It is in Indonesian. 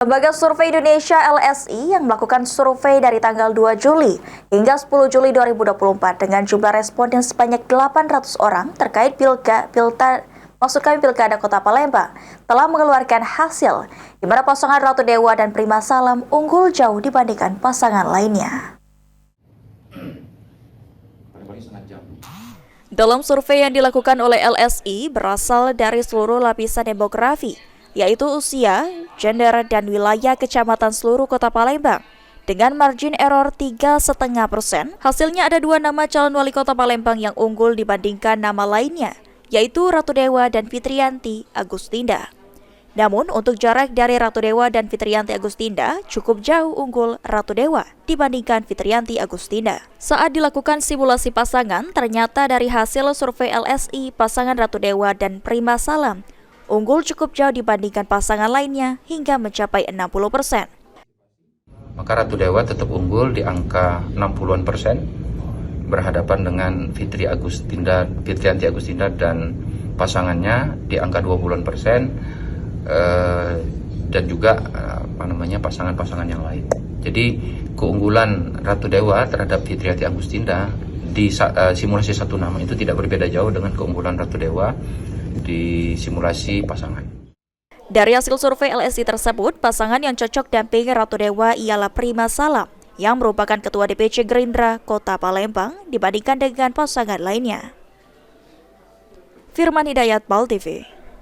Lembaga Survei Indonesia (LSI) yang melakukan survei dari tanggal 2 Juli hingga 10 Juli 2024 dengan jumlah responden sebanyak 800 orang terkait pilkada Kota Palembang telah mengeluarkan hasil di mana pasangan Ratu Dewa dan Prima Salam unggul jauh dibandingkan pasangan lainnya. Dalam survei yang dilakukan oleh LSI berasal dari seluruh lapisan demografi, yaitu usia, gender, dan wilayah kecamatan seluruh Kota Palembang. Dengan margin error 3,5%, hasilnya ada 2 nama calon wali kota Palembang yang unggul dibandingkan nama lainnya, yaitu Ratu Dewa dan Fitriyanti Agustinda. Namun, untuk jarak dari Ratu Dewa dan Fitriyanti Agustinda cukup jauh unggul Ratu Dewa dibandingkan Fitriyanti Agustinda. Saat dilakukan simulasi pasangan, ternyata dari hasil survei LSI, pasangan Ratu Dewa dan Prima Salam unggul cukup jauh dibandingkan pasangan lainnya hingga mencapai 60%. Maka Ratu Dewa tetap unggul di angka 60-an% berhadapan dengan Fitriyanti Agustinda dan pasangannya di angka 20-an% dan juga pasangan-pasangan yang lain. Jadi keunggulan Ratu Dewa terhadap Fitriyanti Agustinda di simulasi satu nama itu tidak berbeda jauh dengan keunggulan Ratu Dewa di simulasi pasangan. Dari hasil survei LSI tersebut, pasangan yang cocok dampingi Ratu Dewa ialah Prima Salam yang merupakan Ketua DPC Gerindra Kota Palembang dibandingkan dengan pasangan lainnya. Firman Hidayat, PAL TV.